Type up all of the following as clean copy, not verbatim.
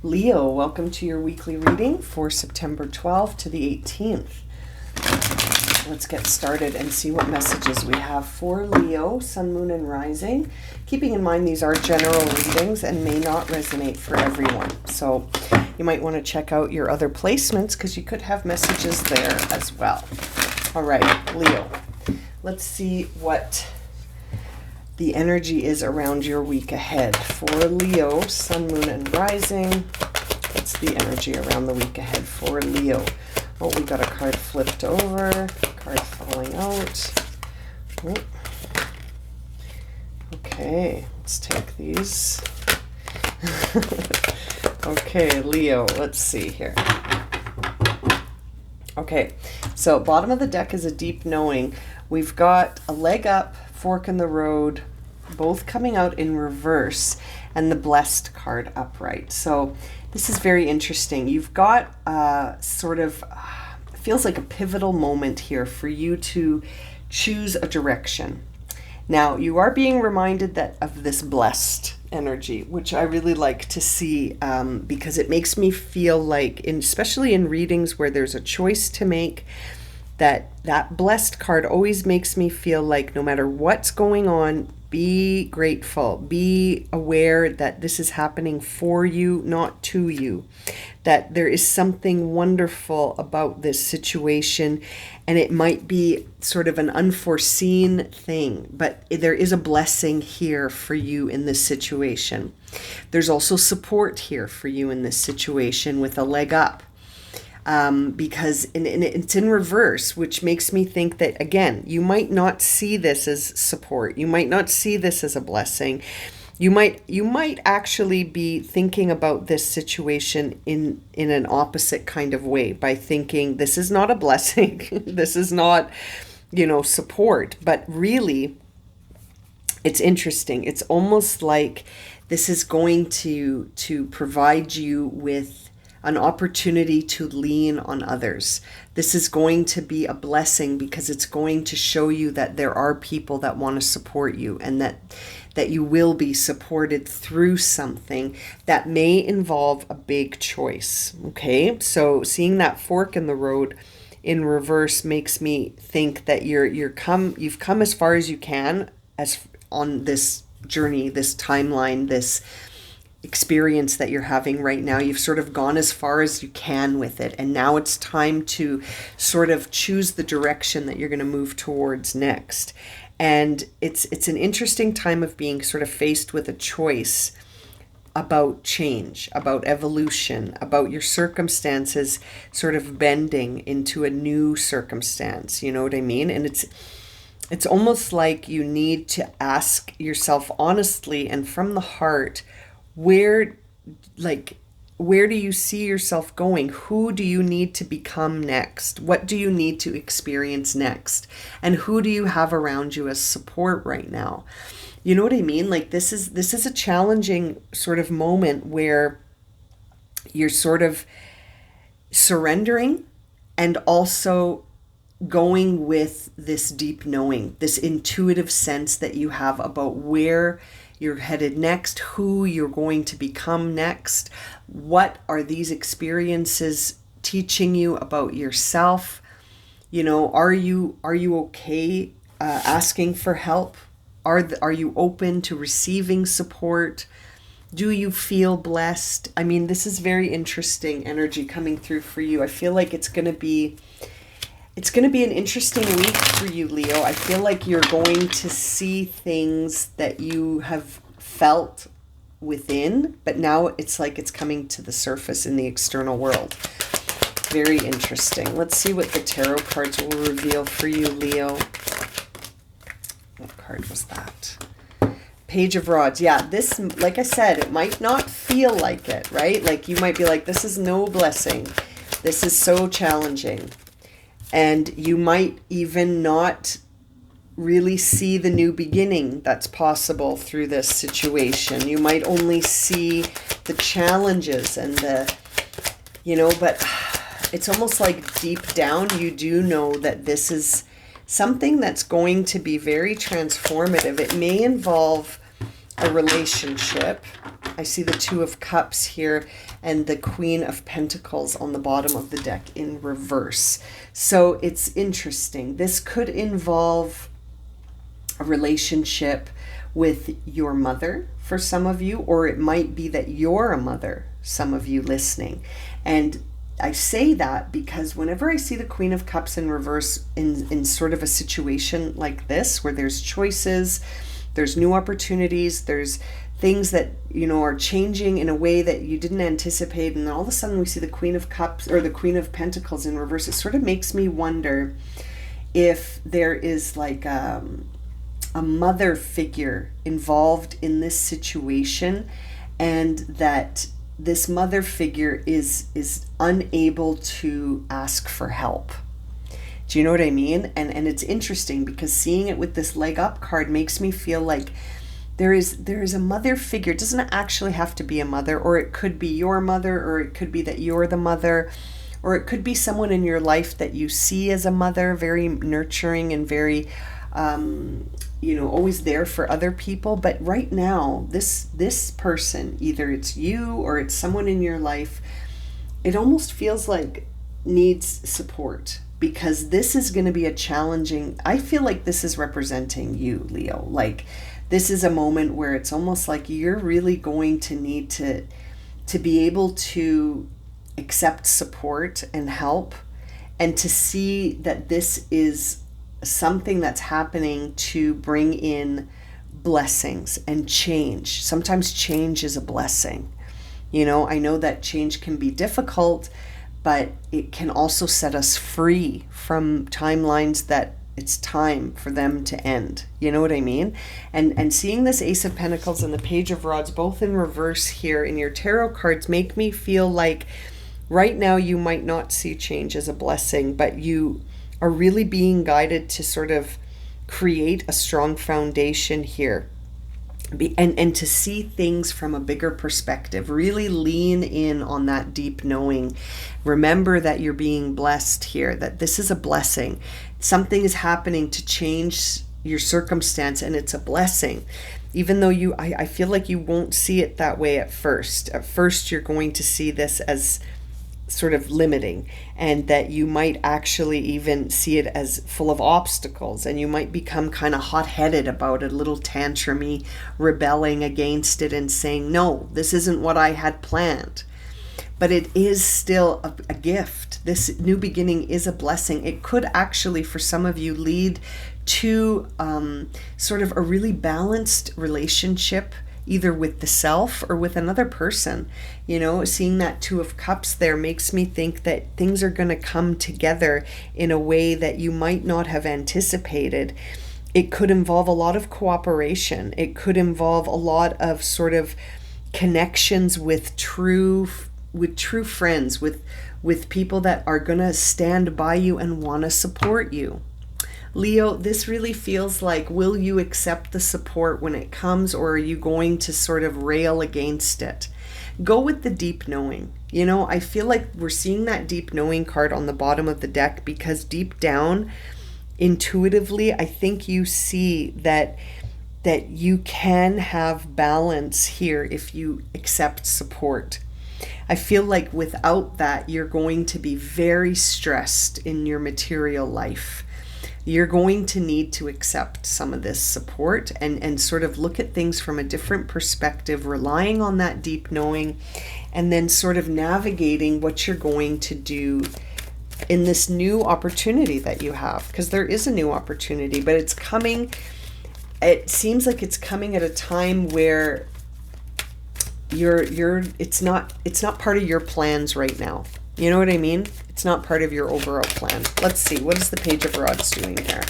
Leo, welcome to your weekly reading for September 12th to the 18th. Let's get started and see what messages we have for Leo, Sun, Moon, and Rising. Keeping in mind these are general readings and may not resonate for everyone. So you might want to check out your other placements because you could have messages there as well. All right, Leo, let's see what the energy is around your week ahead. For Leo, Sun, Moon, and Rising, what's the energy around the week ahead for Leo? Oh, we got a card flipped over, card falling out. Oh. Okay, let's take these. Okay, Leo, let's see here. Okay, so bottom of the deck is a deep knowing. We've got a leg up, fork in the road, both coming out in reverse, and the blessed card upright. So this is very interesting. You've got feels like a pivotal moment here for you to choose a direction. Now, you are being reminded of this blessed energy, which I really like to see because it makes me feel like, especially in readings where there's a choice to make, that blessed card always makes me feel like no matter what's going on, be grateful, be aware that this is happening for you, not to you, that there is something wonderful about this situation, and it might be sort of an unforeseen thing, but there is a blessing here for you in this situation. There's also support here for you in this situation with a leg up. Because it's in reverse, which makes me think that, again, you might not see this as support. You might not see this as a blessing. You might actually be thinking about this situation in an opposite kind of way, by thinking this is not a blessing. This is not, support. But really, it's interesting. It's almost like this is going to provide you with an opportunity to lean on others. This is going to be a blessing because it's going to show you that there are people that want to support you, and that you will be supported through something that may involve a big choice. Okay, so seeing that fork in the road in reverse makes me think that you've come as far as you can as on this journey, this timeline, this experience that you're having right now. You've sort of gone as far as you can with it, and now it's time to sort of choose the direction that you're going to move towards next. And it's an interesting time of being sort of faced with a choice about change, about evolution, about your circumstances sort of bending into a new circumstance. You know what I mean? And it's almost like you need to ask yourself honestly and from the heart, where do you see yourself going? Who do you need to become next? What do you need to experience next? And who do you have around you as support right now? You know what I mean? Like this is a challenging sort of moment where you're sort of surrendering and also going with this deep knowing, this intuitive sense that you have about where you're headed next, who you're going to become next. What are these experiences teaching you about yourself? Are you okay asking for help? Are you open to receiving support? Do you feel blessed? I mean, this is very interesting energy coming through for you. I feel like it's going to be an interesting week for you, Leo. I feel like you're going to see things that you have felt within, but now it's like it's coming to the surface in the external world. Very interesting. Let's see what the tarot cards will reveal for you, Leo. What card was that? Page of Rods. Yeah, this, like I said, it might not feel like it, right? Like you might be like, this is no blessing. This is so challenging. And you might even not really see the new beginning that's possible through this situation. You might only see the challenges and but it's almost like deep down you do know that this is something that's going to be very transformative. It may involve a relationship. I see the Two of Cups here and the Queen of Pentacles on the bottom of the deck in reverse. So it's interesting. This could involve a relationship with your mother for some of you, or it might be that you're a mother, some of you listening. And I say that because whenever I see the Queen of Cups in reverse in sort of a situation like this, where there's choices, there's new opportunities, there's things that, you know, are changing in a way that you didn't anticipate, and then all of a sudden we see the Queen of Cups or the Queen of Pentacles in reverse, it sort of makes me wonder if there is like a mother figure involved in this situation, and that this mother figure is unable to ask for help. Do you know what I mean? And it's interesting because seeing it with this leg up card makes me feel like there is a mother figure. It doesn't actually have to be a mother, or it could be your mother, or it could be that you're the mother, or it could be someone in your life that you see as a mother, very nurturing and very you know, always there for other people. But right now, this person, either it's you or it's someone in your life, it almost feels like needs support, because this is going to be a challenging, I feel like this is representing you, Leo. Like, this is a moment where it's almost like you're really going to need to be able to accept support and help, and to see that this is something that's happening to bring in blessings and change. Sometimes change is a blessing. You know, I know that change can be difficult, but it can also set us free from timelines that it's time for them to end. You know what I mean? And seeing this Ace of Pentacles and the Page of Rods both in reverse here in your tarot cards make me feel like right now you might not see change as a blessing, but you are really being guided to sort of create a strong foundation here, and to see things from a bigger perspective. Really lean in on that deep knowing. Remember that you're being blessed here, that this is a blessing. Something is happening to change your circumstance, and it's a blessing. Even though I feel like you won't see it that way at first. At first, you're going to see this as sort of limiting, and that you might actually even see it as full of obstacles, and you might become kind of hot-headed about it, a little tantrumy, rebelling against it and saying, no, this isn't what I had planned. But it is still a gift. This new beginning is a blessing. It could actually, for some of you, lead to sort of a really balanced relationship, either with the self or with another person. You know, seeing that Two of Cups there makes me think that things are going to come together in a way that you might not have anticipated. It could involve a lot of cooperation. It could involve a lot of sort of connections with true friends, with people that are going to stand by you and want to support you. Leo, this really feels like, will you accept the support when it comes, or are you going to sort of rail against it? Go with the deep knowing. You know, I feel like we're seeing that deep knowing card on the bottom of the deck because deep down, intuitively, I think you see that you can have balance here if you accept support. I feel like without that, you're going to be very stressed in your material life. You're going to need to accept some of this support and sort of look at things from a different perspective, relying on that deep knowing, and then sort of navigating what you're going to do in this new opportunity that you have. Because there is a new opportunity, but it's coming. It seems like it's coming at a time where it's not part of your plans right now. You know what I mean? It's not part of your overall plan. Let's see. What is the Page of Rods doing here?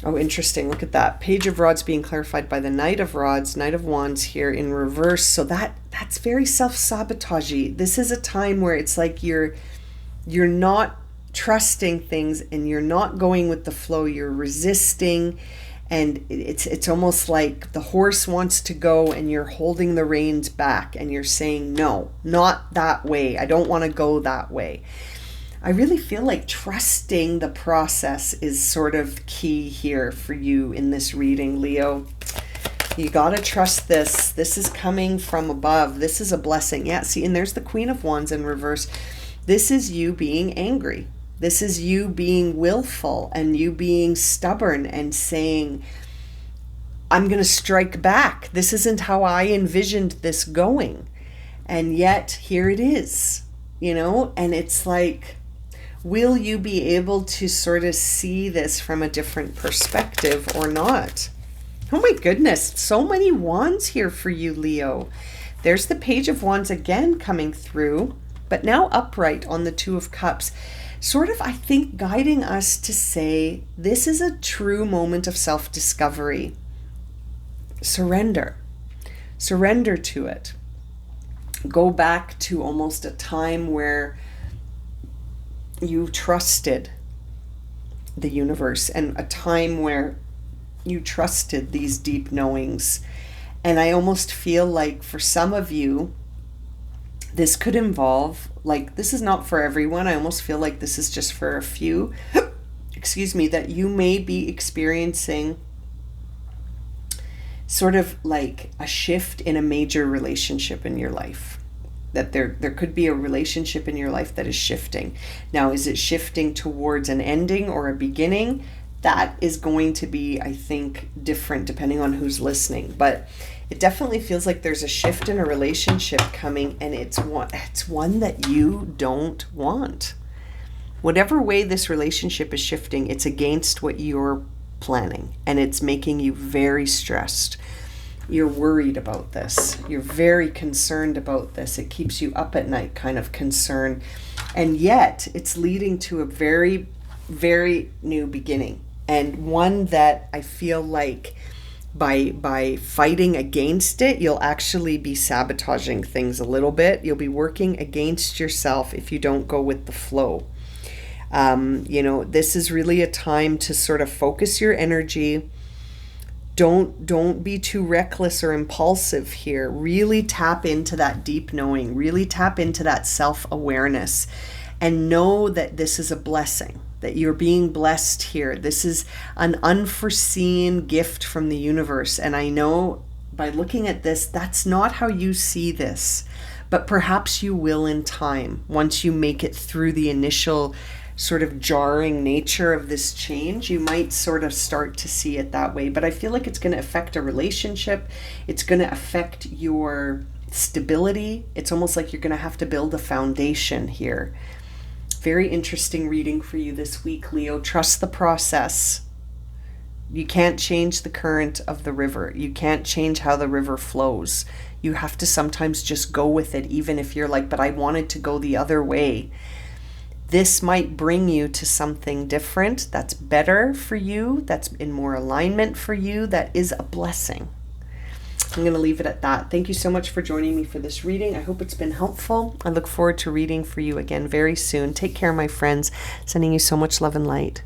Oh, interesting. Look at that. Page of Rods being clarified by the Knight of Rods, Knight of Wands here in reverse. So that's very self-sabotagey. This is a time where it's like you're not trusting things and you're not going with the flow. You're resisting. And it's almost like the horse wants to go and you're holding the reins back and you're saying, no, not that way. I don't want to go that way. I really feel like trusting the process is sort of key here for you in this reading, Leo. You got to trust this. This is coming from above. This is a blessing. Yeah, see, and there's the Queen of Wands in reverse. This is you being angry. This is you being willful and you being stubborn and saying, I'm going to strike back. This isn't how I envisioned this going. And yet here it is, and it's like, will you be able to sort of see this from a different perspective or not? Oh my goodness, so many wands here for you, Leo. There's the Page of Wands again coming through, but now upright on the Two of Cups. Sort of, I think, guiding us to say, this is a true moment of self-discovery. Surrender. Surrender to it. Go back to almost a time where you trusted the universe and a time where you trusted these deep knowings. And I almost feel like for some of you, this could involve, like, this is not for everyone. I almost feel like this is just for a few, excuse me, that you may be experiencing sort of like a shift in a major relationship in your life. That there could be a relationship in your life that is shifting. Now, is it shifting towards an ending or a beginning? That is going to be, I think, different depending on who's listening. But it definitely feels like there's a shift in a relationship coming, and it's one that you don't want. Whatever way this relationship is shifting, it's against what you're planning, and it's making you very stressed. You're worried about this. You're very concerned about this. It keeps you up at night, kind of concern. And yet it's leading to a very, very new beginning. And one that I feel like by fighting against it, you'll actually be sabotaging things a little bit. You'll be working against yourself if you don't go with the flow. This is really a time to sort of focus your energy. Don't be too reckless or impulsive here. Really tap into that deep knowing. Really tap into that self-awareness and know that this is a blessing, that you're being blessed here. This is an unforeseen gift from the universe. And I know by looking at this, that's not how you see this, but perhaps you will in time once you make it through the initial sort of jarring nature of this change. You might sort of start to see it that way, but I feel like it's going to affect a relationship. It's going to affect your stability. It's almost like you're going to have to build a foundation here. Very interesting reading for you this week, Leo. Trust the process. You can't change the current of the river. You can't change how the river flows. You have to sometimes just go with it, even if you're like, but I wanted to go the other way. This might bring you to something different that's better for you, that's in more alignment for you, that is a blessing. I'm going to leave it at that. Thank you so much for joining me for this reading. I hope it's been helpful. I look forward to reading for you again very soon. Take care, my friends. Sending you so much love and light.